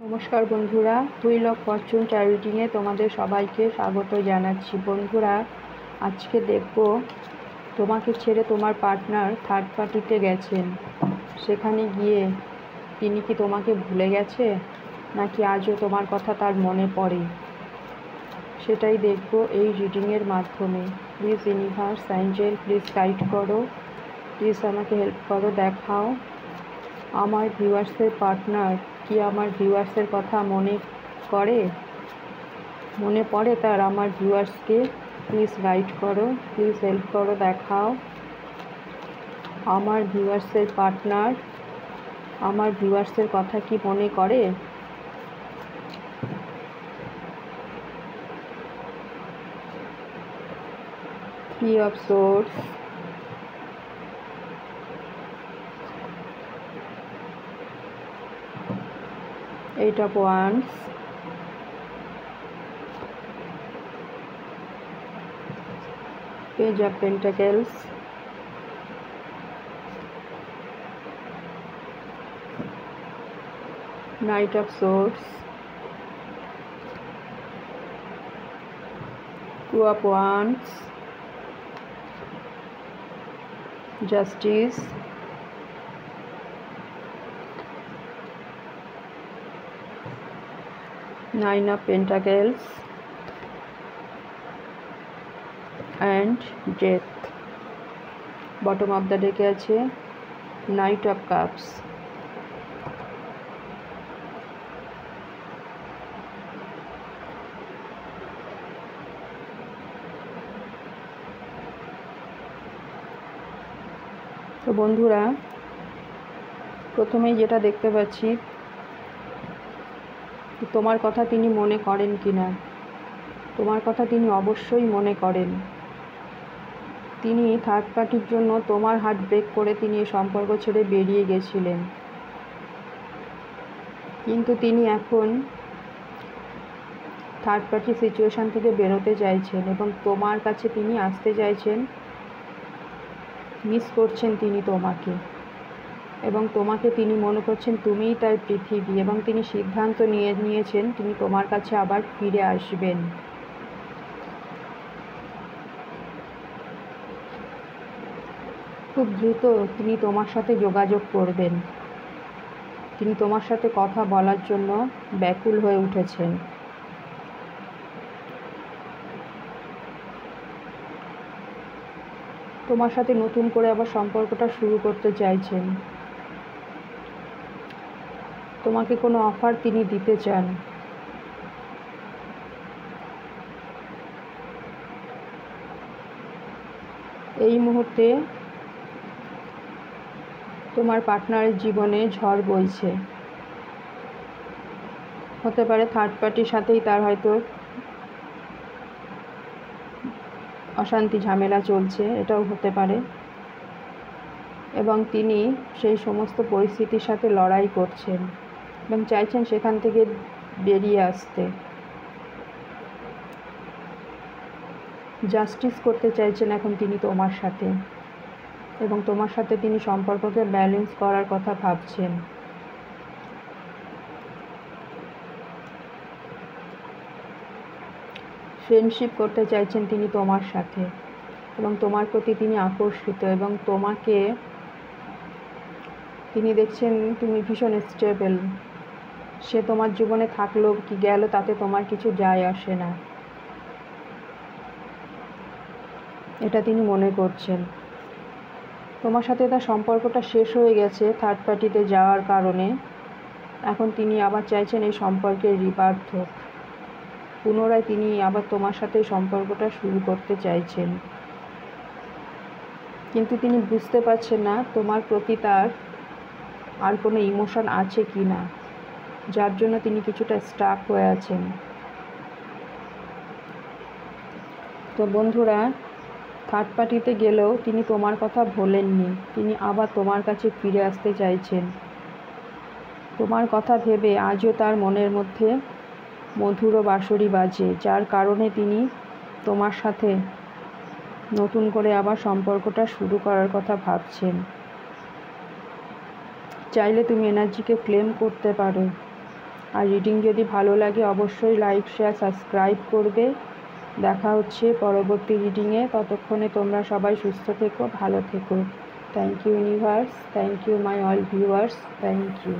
নমস্কার বন্ধুরা, wheel of Fortune taro রিডিংয়ে তোমাদের সবাইকে স্বাগত জানাচ্ছি। বন্ধুরা, আজকে দেখব তোমাকে ছেড়ে তোমার পার্টনার থার্ড পার্টিতে গেছেন। সেখানে গিয়ে তিনি কি তোমাকে ভুলে গেছে, নাকি আজও তোমার কথা তার মনে পড়ে, সেটাই দেখব এই রিডিংয়ের মাধ্যমে। Please universe, Angel, please guide করো, প্লিজ আমাকে হেল্প করো। দেখাও আমার ভিউয়ার্সের পার্টনার কি আমার ভিউয়ার্সের কথা মনে পড়ে তার আমার ভিউয়ার্সকে। প্লিজ গাইড করো, প্লিজ হেল্প করো। দেখাও আমার ভিউয়ার্সের পার্টনার আমার ভিউয়ার্সের কথা কি মনে করে। Three of swords, eight of wands, page of pentacles, Knight of Swords, Two of Wands, Justice, Nine of Pentacles and Death. Bottom of the deck আছে Knight of Cups. তো বন্ধুরা, প্রথমেই যেটা দেখতে পাচ্ছি, তোমার কথা তিনি মনে করেন কিনা। তোমার কথা তিনি অবশ্যই মনে করেন। তিনি থার্ড পার্টির জন্য তোমার হার্ট ব্রেক করে তিনি এই সম্পর্ক ছেড়ে বেরিয়ে গেছিলেন, কিন্তু তিনি এখন থার্ড পার্টি সিচুয়েশান থেকে বেরোতে চাইছেন এবং তোমার কাছে তিনি আসতে চাইছেন। মিস করছেন তিনি তোমাকে, এবং তোমাকে তিনি মনে করছেন তুমিই তার পৃথিবী, এবং তিনি সিদ্ধান্ত নিয়েছেন তিনি তোমার কাছে আবার ফিরে আসবেন। খুব দ্রুত তিনি তোমার সাথে যোগাযোগ করবেন। তিনি তোমার সাথে কথা বলার জন্য ব্যাকুল হয়ে উঠেছেন। তোমার সাথে নতুন করে আবার সম্পর্কটা শুরু করতে চাইছেন। তোমাকে কোনো অফার তিনি দিতে চান। এই মুহূর্তে তোমার পার্টনারের জীবনে ঝড় বইছে। হতে পারে থার্ড পার্টির সাথেই তার হয়তো অশান্তি ঝামেলা চলছে, এটাও হতে পারে, এবং তিনি সেই সমস্ত পরিস্থিতির সাথে লড়াই করছেন এবং চাইছেন সেখান থেকে বেরিয়ে আসতে। জাস্টিস করতে চাইছেন এখন তিনি তোমার সাথে, এবং তোমার সাথে তিনি সম্পর্ককে ব্যালেন্স করার কথা ভাবছেন। ফ্রেন্ডশিপ করতে চাইছেন তিনি তোমার সাথে, এবং তোমার প্রতি তিনি আকর্ষিত, এবং তোমাকে তিনি দেখছেন তুমি ভীষণ স্টেবল। সে তোমার জীবনে থাকলো কি গেল তাতে তোমার কিছু যায় আসে না, এটা তিনি মনে করছেন। তোমার সাথে তার সম্পর্কটা শেষ হয়ে গেছে থার্ড পার্টিতে যাওয়ার কারণে। এখন তিনি আবার চাইছেন এই সম্পর্কের রিবার্থ হোক, পুনরায় তিনি আবার তোমার সাথে সম্পর্কটা শুরু করতে চাইছেন, কিন্তু তিনি বুঝতে পারছেন না তোমার প্রতি তার আর কোনো ইমোশন আছে কি না, যার জন্য তিনি কিছুটা স্টাক হয়ে আছেন। তো বন্ধুরা, থার্ড পার্টিতে গেলেও তিনি তোমার কথা ভোলেননি, তিনি আবার তোমার কাছে ফিরে আসতে চাইছেন। তোমার কথা ভেবে আজও তার মনের মধ্যে মধুর বাঁশরি বাজে, যার কারণে তিনি তোমার সাথে নতুন করে আবার সম্পর্কটা শুরু করার কথা ভাবছেন। চাইলে তুমি এনার্জিকে ক্লেম করতে পারো, আর রিডিং যদি ভালো লাগে অবশ্যই লাইক শেয়ার সাবস্ক্রাইব করবে। দেখা হচ্ছে পরবর্তী রিডিংয়ে। ততক্ষণে তোমরা সবাই সুস্থ থেকো, ভালো থেকো। Thank you universe, thank you my all viewers, thank you.